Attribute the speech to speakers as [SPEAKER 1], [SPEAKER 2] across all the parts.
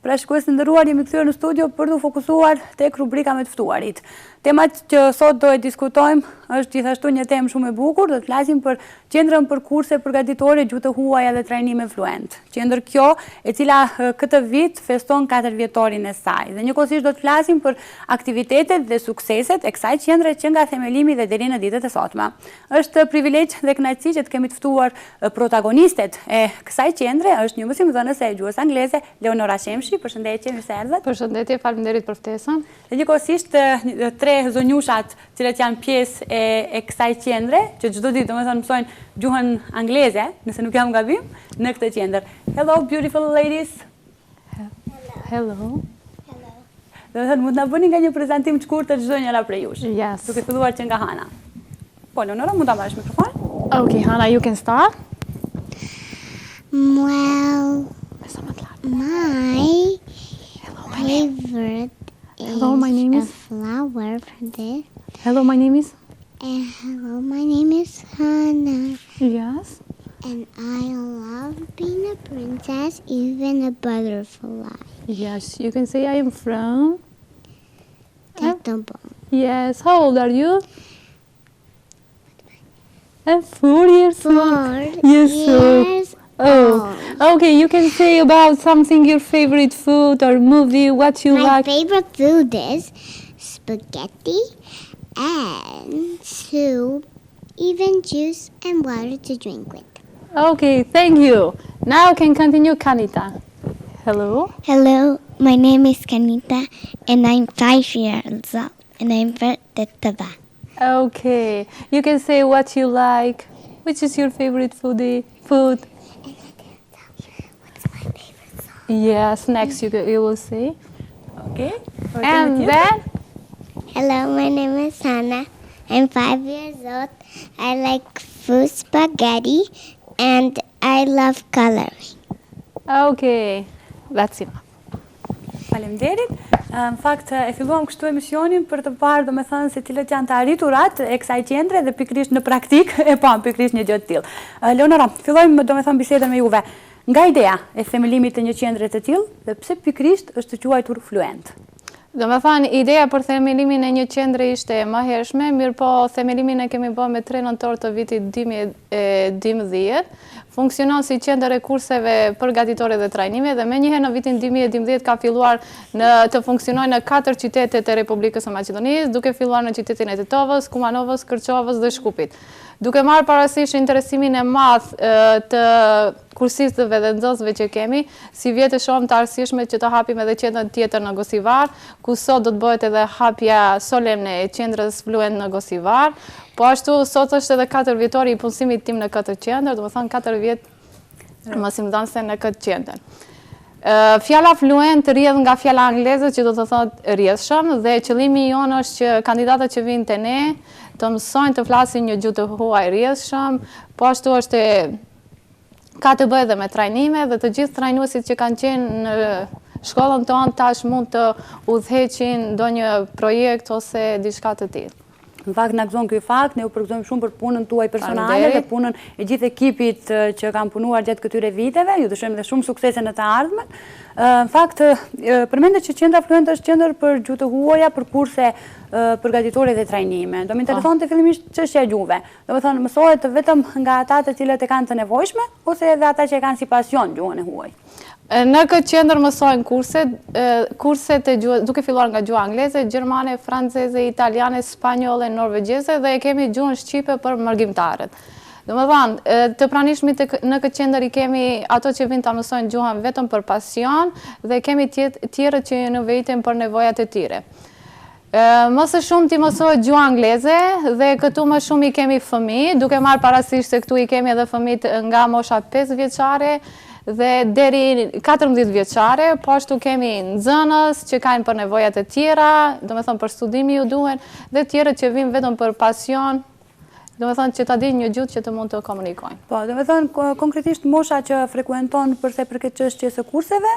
[SPEAKER 1] Pra shikues të nderuar, jemi kthyer në studio për të fokusuar tek rubrika me të ftuarit. Tema që sot do e diskutojmë është gjithashtu një temë shumë e bukur, do të flasim për qendrën për kurse përgatitore gjuhë të huaja dhe trajnime fluent. Qendër kjo, e cila këtë vit feston 4 vjetorin e saj. Dhe njëkohësisht do të flasim për aktivitetet dhe sukseset e kësaj qendre që nga themelimi dhe deri në ditët e sotme. Është privilegj dhe kënaqësi që të kemi të ftuar protagonistet e kësaj qendre, është një mësimdhënëse e gjuhës angleze, Leonora Shemshi. Përshëndetje, mirë se erdhët.
[SPEAKER 2] Përshëndetje, faleminderit për ftesën.
[SPEAKER 1] Dhe njëkohësisht tre zonjushat cilët janë pjesë e kësaj qendre, që çdo ditë domethënë mësojnë gjuhën angleze, nëse nuk jam gabim, në këtë qendër. Hello beautiful ladies.
[SPEAKER 2] Hello.
[SPEAKER 1] Domethënë mund na bëni nga një prezantim të shkurtër çdo njëra prej jush.
[SPEAKER 2] Yes.
[SPEAKER 1] Duke filluar që nga Hana. Po, Leonora, mund ta marrësh mikrofonin?
[SPEAKER 2] Okay, Hana, you can start.
[SPEAKER 3] Well, my favorite
[SPEAKER 2] Hello, my name is.
[SPEAKER 3] a flower for this.
[SPEAKER 2] Hello, my name is.
[SPEAKER 3] Hello, my name is Hannah,
[SPEAKER 2] Yes.
[SPEAKER 3] and I love being a princess, even a butterfly.
[SPEAKER 2] Yes, you can say I am from.
[SPEAKER 3] Tactobo.
[SPEAKER 2] Yes. How old are you? I'm 4 years old.
[SPEAKER 3] 4
[SPEAKER 2] Yes, so-
[SPEAKER 3] years
[SPEAKER 2] Oh, okay. You can say about something your favorite food or movie, what you
[SPEAKER 3] My
[SPEAKER 2] like.
[SPEAKER 3] favorite food is spaghetti and soup, even juice and water to drink with.
[SPEAKER 2] Okay, thank you. Now can continue, Kanita. Hello.
[SPEAKER 3] Hello, my name is Kanita, and I'm 5 years old, and I'm from Tetaba.
[SPEAKER 2] Okay, you can say what you like. Which is your favorite food? Yes, next you will say.
[SPEAKER 1] Okay.
[SPEAKER 2] And then,
[SPEAKER 3] Hello, my name is Hannah. I'm 5 years old. I like food spaghetti, and I love coloring.
[SPEAKER 2] okay, that's enough.
[SPEAKER 1] Faleminderit. Në fakt, e filluam kështu emisionin për të parë, domethënë, se cilët janë të arriturat e kësaj qendre dhe pikërisht në praktik e pam pikërisht një gjë të tillë. Leonora, fillojmë domethënë bisedën me juve. Nga ideja e themelimit të një qendre të tillë dhe pse pikërisht është të quajtur Fluent?
[SPEAKER 2] Do me thanë, ideja për themelimin e një qendre ishte më hershme, mirë po themelimin e kemi bërë me 3 nëntor të vitit 2012. Funksionon si qendër e kurseve përgatitore dhe trajnime dhe me njëherë në vitin 2012 ka filluar të funksionojë në 4 qytetet e Republikës së Maqedonisë, duke filluar në qytetin e Tetovës, Kumanovës, Kërçovës dhe Shkupit. Duke marrë parasysh interesimin e madh të kursistëve dhe nxënësve që kemi, si vjetë shumë të arsyeshme që të hapim edhe qendrën tjetër në Gosivar, ku sot do të bëhet edhe hapja solemne e qendrës Fluent në Gosivar. Po ashtu sot është edhe 4 vjetori i punësimit tim në këtë qendër, do të thonë 4 vjet mësimdhënëse në këtë qendër. Fjala Fluent rrjedh nga fjala angleze që do të thotë rrjedhshëm dhe qëllimi jonë është që kandidatët që vinë te ne të mësojnë të flasin një gjuhë të huaj rrjedhshëm, po ashtu është ka të bëjë edhe me trajnime dhe të gjithë trajnuesit që kanë qenë në shkollën tonë tash mund të udhëheqin ndonjë projekt ose diçka të tillë.
[SPEAKER 1] Në fakt, na gëzon ky fakt, ne u përgëzojmë shumë për punën tuaj personale dhe punën e gjithë ekipit që kanë punuar gjatë këtyre viteve. Ju dëshirojmë dhe shumë suksese në të ardhmen. Në fakt, përmendet që qendra Fluent është qendër për gjuhë të huaja, për kurse përgatitore dhe trajnime. Do më interesonte fillimisht çështja e gjuhëve. Do mësohet vetëm nga ata të cilët e kanë të nevojshme ose edhe ata që e kanë si pasion gjuhën e huaj?
[SPEAKER 2] Në këtë qendër mësojnë kurset e gjuhës, duke filluar nga gjuha angleze, gjermane, franceze, italiane, spanjolle, norvegjeze dhe e kemi gjuhën shqipe për mërgjimtarët. Domethënë, të pranishmit në këtë qendër i kemi ato që vinë ta mësojnë gjuhën vetëm për pasion dhe kemi tjerët që në vetëm për nevojat e tyre. Më së shumë ti mësohet gjuha angleze dhe këtu më shumë i kemi fëmijë, duke marrë parasysh se këtu i kemi edhe fëmijët nga mosha 5 vjeçare dhe deri 14 vjeçare, po ashtu kemi nxënës që kanë për nevojat e tjera, domethënë për studimi ju duhen, dhe tjerët që vinë vetëm për pasion, domethënë që ta dinë një gjuhë që të mund të komunikojnë.
[SPEAKER 1] Po, domethënë konkretisht mosha që frekuenton përse për këtë çështje së kurseve,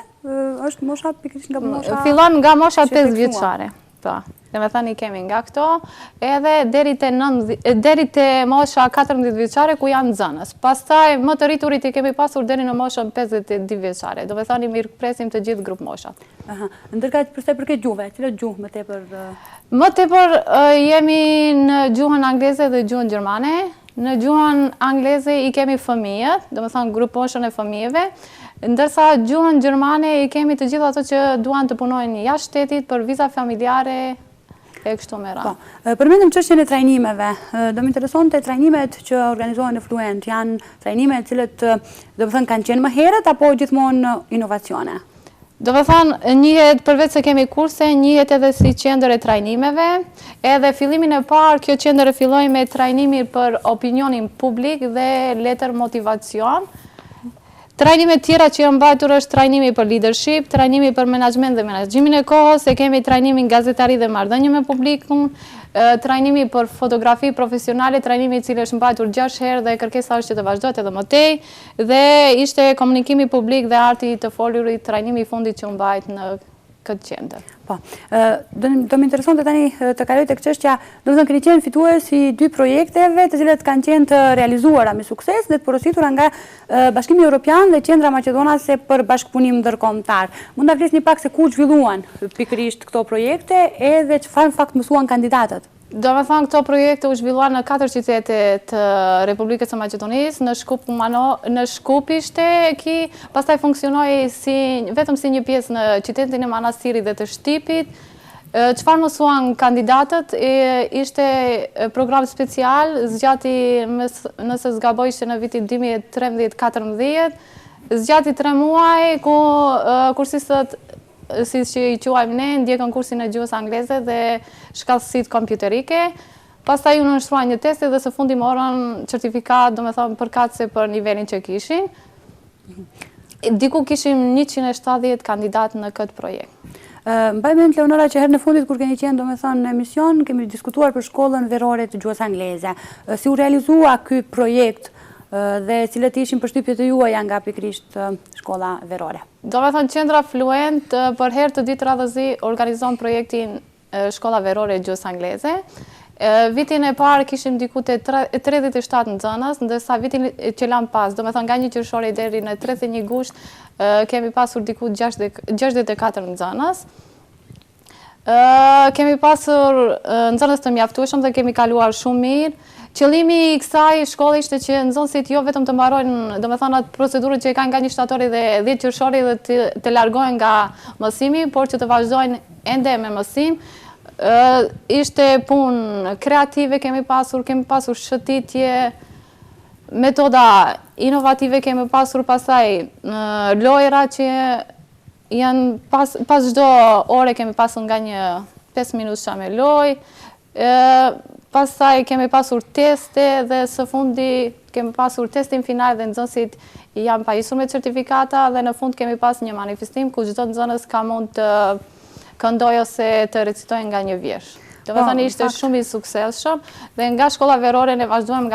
[SPEAKER 1] është mosha pikërisht nga mosha.
[SPEAKER 2] Fillon nga mosha 5 vjeçare. Po, dhe me thënë i kemi nga këto, edhe deri te mosha 14 vjeçare ku janë nxënës. Pastaj më të rriturit i kemi pasur deri në moshën 52 vjeçare. Do me thënë i mirëpresim të gjithë grup moshat.
[SPEAKER 1] Ndërkaq përse përket gjuhëve, cilat gjuhë më tepër?
[SPEAKER 2] Më tepër jemi në gjuhën angleze dhe gjuhën gjermane. Në gjuhën angleze i kemi fëmijët, do me thënë grup moshën e fëmijëve, ndërsa gjuhën gjermane i kemi të gjithë ato që duan të punojnë jashtë shtetit për viza familjare e kështu me radhë.
[SPEAKER 1] Po, përmendëm çështjen e trajnimeve. Do më interesonte trajnimet që organizohen në Fluent, janë trajnime të cilët do të thënë kanë qenë më herët apo gjithmonë inovacione?
[SPEAKER 2] Do me thënë, njihet përveç se kemi kurse, njihet edhe si qendër e trajnimeve, edhe fillimin e parë kjo qendër e filloi me trajnimi për opinionin publik dhe letër motivacion. Trajnimet tjera që janë mbajtur është trajnimi për leadership, trajnimi për menaxhment dhe menaxhimin e kohës, e kemi trajnimin gazetari dhe marrëdhënie me publikun, trajnimi për fotografi profesionale, trajnimi i cili është mbajtur 6 herë dhe kërkesa është që të vazhdojë edhe më tej, dhe ishte komunikimi publik dhe arti të folurit, trajnimi i fundit që u mbajt në këtë qendër.
[SPEAKER 1] Po, do më interesonte tani të kaloj tek çështja, do të thënë keni qenë fituesi 2 projekteve të cilat kanë qenë të realizuara me sukses dhe të porositura nga Bashkimi Evropian dhe Qendra Maqedonase për Bashkëpunim Ndërkombëtar. Mund ta flisni pak se ku zhvilluan pikërisht këto projekte edhe çfarë në fakt mësuan kandidatët?
[SPEAKER 2] Do me thënë këto projekte u zhvilluan në 4 qytete të Republikës së Maqedonisë, në Shkup ishte ki, pastaj funksionoi vetëm si një pjesë në qytetin e Manastirit dhe të Shtipit. Çfarë mësuan kandidatët ishte program special, zgjati nëse zgaboj ishte në vitin 2013-14, zgjati 3 muaj ku kursistët si që i quajmë ne, ndjekën kursin e gjuhës angleze dhe shkallësit kompjuterike. Pastaj u nënshkruan një test dhe së fundi morën certifikat, do me thënë përkatëse për nivelin që kishin. Diku kishim 170 kandidatë në këtë projekt.
[SPEAKER 1] Mbaj mend Leonora që herë në fundit kur keni qenë do me thënë në emision, kemi diskutuar për shkollën verore të gjuhës angleze. Si u realizua ky projekt dhe cilët ishin përshtypjet e juaja nga pikërisht shkolla verore?
[SPEAKER 2] Do me thënë qendra Fluent për herë të ditë radhëzi organizon projektin shkolla verore e gjuhës angleze. Vitin e parë kishim diku te 37 nxënës, ndërsa vitin që lan pas, do me thënë nga 1 qershori deri në 31 gusht, kemi pasur diku 64 nxënës. Kemi pasur nxënës të mjaftueshëm dhe kemi kaluar shumë mirë. Qëllimi i kësaj shkolle ishte që nxënësit jo vetëm të mbarojnë, do me thënë atë procedurët që e kanë nga 1 shtatori dhe 10 qershori dhe të largohen nga mësimi, por që të vazhdojnë ende me mësim. Ishte punë kreative kemi pasur shëtitje, metoda inovative kemi pasur, pasaj lojra që janë pas çdo ore kemi pasur nga një 5 minuta me lojë. Pastaj kemi pasur teste dhe së fundi kemi pasur testin final dhe nxënësit janë pajisur me certifikata dhe në fund kemi pas një manifestim ku çdo nxënës ka mund të këndojë ose të recitojë nga një vjersh. Do me thënë ishte shumë i suksesshëm dhe nga shkolla verore ne vazhdojmë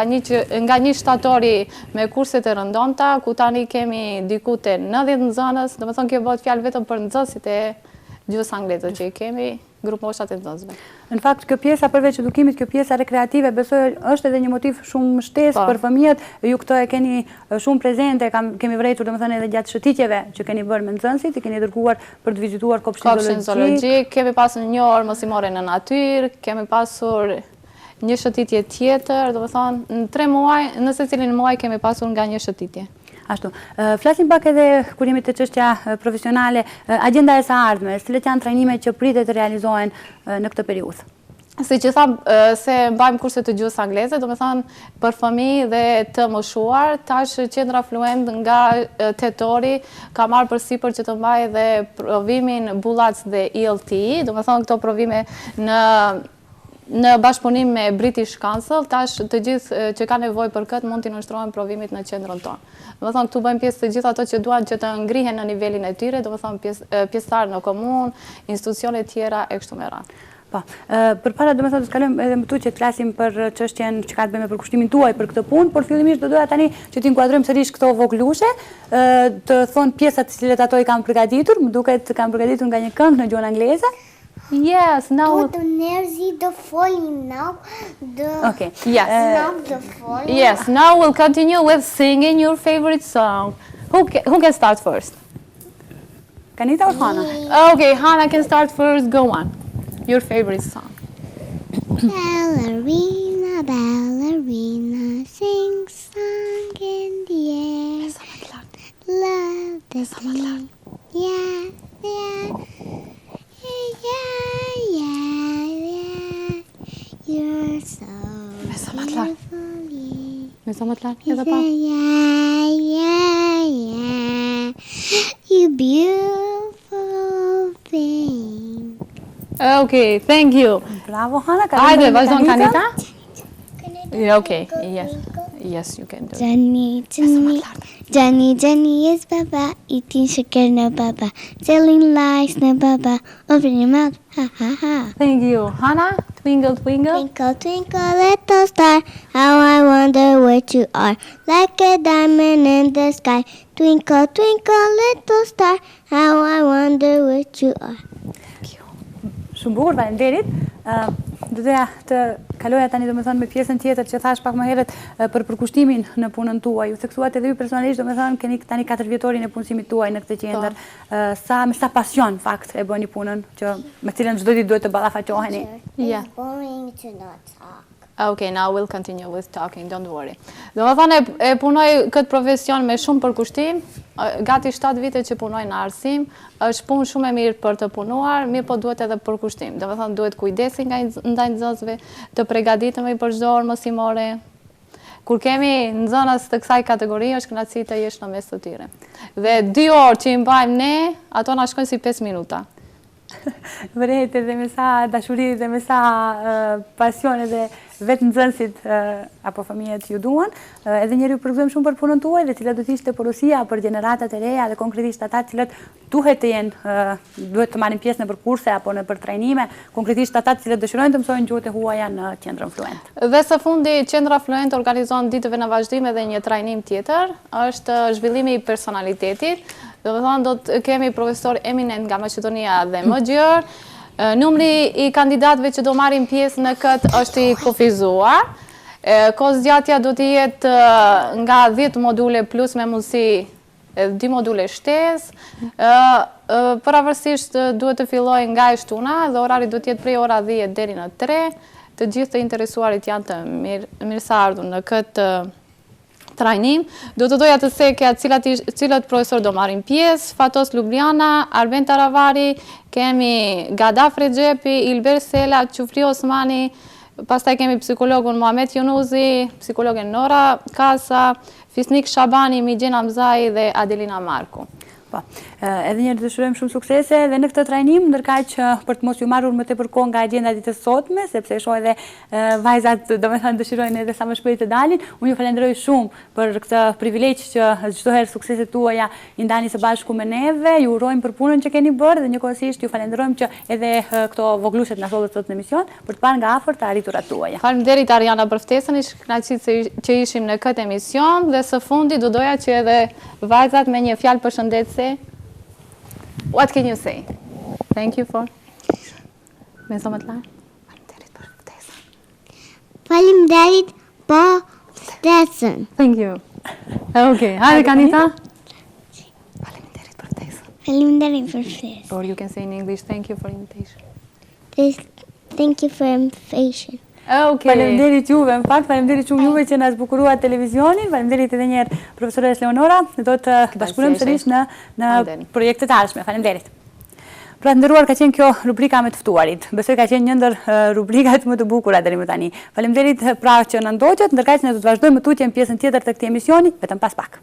[SPEAKER 2] nga një shtatori me kurset e rëndonta, ku tani kemi diku te 90 nxënës, do me thënë kjo bëhet fjalë vetëm për nxënësit e gjuhës angleze që i kemi, grup moshat e nxënësve.
[SPEAKER 1] Në fakt, kjo pjesa përveç edukimit, kjo pjesa rekreative, besoj është edhe një motiv shumë shtesë për fëmijët. Ju këtë e keni shumë prezente, kemi vrejtur domethënë edhe gjatë shëtitjeve që keni bërë me nxënësit, i keni dërguar për të vizituar kopshtin zoologjik.
[SPEAKER 2] Kemi pasur një orë mësimore në natyrë, kemi pasur një shëtitje tjetër, domethënë në 3 muaj, në secilin muaj kemi pasur nga një shëtitje.
[SPEAKER 1] Ashtu. Flasim pak edhe kur jemi te çështja profesionale, agjenda e së ardhmes, cilat janë trajnimet që pritet të realizohen në këtë periudhë?
[SPEAKER 2] Si që tham, se mbajmë kurse të gjuhës angleze, do me thënë për fëmijë dhe të moshuar, tash qendra Fluent nga tetori ka marrë përsipër që të mbajë dhe provimin Bullats dhe ELTI, do me thënë këto provime në bashkëpunim me British Council, tash të gjithë që ka nevojë për këtë mund t'i nënshtrohen provimit në qendrën tonë. Do të thonë këtu bëjmë pjesë të gjithë ato që duan që të ngrihen në nivelin e tyre, do të thonë pjesëtarë në komunë, institucione tjera e kështu me radhë.
[SPEAKER 1] Po, përpara do të thonë të kalojmë edhe më tu që të flasim për çështjen që ka të bëjë me përkushtimin tuaj për këtë punë, por fillimisht do doja tani që të inkuadrojmë sërish këto voglushe, të thonë pjesat të cilat ato i kanë përgatitur, më duket kanë përgatitur nga një këngë në gjuhën angleze.
[SPEAKER 2] Yes, now...
[SPEAKER 3] Do njerëzit do folin now.
[SPEAKER 1] Okay.
[SPEAKER 2] Yes.
[SPEAKER 3] Now do folin.
[SPEAKER 2] Yes, now we'll continue with singing your favorite song. Who can start first?
[SPEAKER 1] Kanita or Hana?
[SPEAKER 2] Okay, Hannah can start first. Go on. Your favorite song.
[SPEAKER 3] Ballerina, ballerina, sing song in the air. Love the thing. Yeah, yeah. Yeah. You're so beautiful. Yeah. You beautiful thing.
[SPEAKER 2] Okay, thank you.
[SPEAKER 1] Bravo, Hana.
[SPEAKER 2] Hajde, vazhdon Kanita. Yeah, okay, yes. Yes, you can do it.
[SPEAKER 3] Johnny is Baba, eating sugar no Baba, telling lies no Baba, open your mouth, ha ha ha.
[SPEAKER 2] Thank you. Hannah, twinkle, twinkle.
[SPEAKER 3] Twinkle, twinkle, little star, how I wonder what you are, like a diamond in the sky. Twinkle, twinkle, little star, how I wonder what you are.
[SPEAKER 1] Shumë bukur, faleminderit. Do doja të kaloja tani domethënë me pjesën tjetër që thash pak më herët për përkushtimin në punën tuaj. Ju theksuat edhe ju personalisht domethënë keni tani 4 vjetorin e punësimit tuaj në këtë qendër. Me sa pasion fakt e bëni punën që me cilën çdo ditë duhet të ballafaqoheni.
[SPEAKER 2] Yeah.
[SPEAKER 3] It's boring to not talk.
[SPEAKER 2] Okay, now we'll continue with talking, don't worry. Domethënë e punoj këtë profesion me shumë përkushtim, gati 7 vite që punoj në arsim, është punë shumë e mirë për të punuar, mirë po duhet edhe përkushtim. Domethënë duhet kujdesi ndaj nxënësve, të përgatitemi për çdo orë mosimore. Kur kemi nxënës të kësaj kategorie, është kënaqësi të jesh në mes të tyre. Dhe 2 orë që i mbajmë ne, ato na shkojnë si 5 minuta.
[SPEAKER 1] Vërejt edhe me sa dashuri dhe me sa pasion edhe vetë nxënësit apo fëmijët ju duan, edhe njeri ju përgëzojmë shumë për punën tuaj dhe cilat do të ishte porosia për gjeneratat e reja dhe konkretisht ata cilët duhet të jenë, duhet të marrin pjesë në kurse apo në për trajnime, konkretisht ata cilët dëshirojnë të mësojnë gjuhët e huaja në qendrën Fluent.
[SPEAKER 2] Dhe së fundi, qendra Fluent organizon ditëve në vazhdim edhe një trajnim tjetër, është zhvillimi i personalitetit. Do të thonë, do të kemi profesor eminent nga Maqedonia dhe më gjërë. Numri i kandidatëve që do marrin pjesë në këtë është i kufizuar. Kohëzgjatja do të jetë nga 10 module plus me mundësi 2 module shtesë. Pavarësisht duhet të fillojë nga e shtuna dhe orari do të jetë prej ora 10 deri në 3. Të gjithë të interesuarit janë të mirëseardhur në këtë trajnim. Do të doja të thekja cilët profesor do marrin pjesë: Fatos Lubliana, Arben Taravari, kemi Gadaf Rexhepi, Ilber Sela, Qufri Osmani, pastaj kemi psikologun Muhamet Junuzi, psikologen Nora Kasa, Fisnik Shabani, Migjen Amzai dhe Adelina Marku.
[SPEAKER 1] Edhe njërë të dëshirojmë shumë suksese dhe në këtë trajnim, ndërkaq për të mos ju marrur më tepër kohë nga agjenda ditës sotme, sepse shoh edhe vajzat domethënë dëshirojnë edhe sa më shpejt të dalin. Unë ju falenderoj shumë për këtë privilegj që çdo herë sukseset tuaja i ndani së bashku me neve. Ju urojmë për punën që keni bërë dhe njëkohësisht ju falenderojmë që edhe këto voglushet na shohin sot në emision për të parë nga afër të arriturat tuaja.
[SPEAKER 2] Faleminderit Ariana për ftesën, ishte kënaqësi që ishim në këtë emision dhe së fundi do doja që edhe vajzat me një fjalë përshëndetëse. What can you say? Thank you for... Me sa më të larë? Faleminderit për ftesën.
[SPEAKER 3] Faleminderit për ftesën.
[SPEAKER 2] Thank you. Okay, hajde Kanita. Faleminderit për ftesën.
[SPEAKER 3] Faleminderit për ftesën.
[SPEAKER 2] Or you can say in English, thank you for invitation.
[SPEAKER 3] Thank you for invitation.
[SPEAKER 2] Okay.
[SPEAKER 1] Faleminderit juve, në fakt, faleminderit shumë juve që na zbukuruat televizionin, faleminderit edhe njerë profesores Leonora, do të bashkëpunojmë sërish në projekte të ardhshme. Faleminderit. Pra të nderuar, ka qenë kjo rubrika me të ftuarit. Besoj ka qenë një ndër rubrikat më të bukura deri më tani. Faleminderit pra që na ndoqët, ndërkaq ne do të vazhdojmë tutje në pjesën tjetër të këtij emisioni, vetëm pas pak.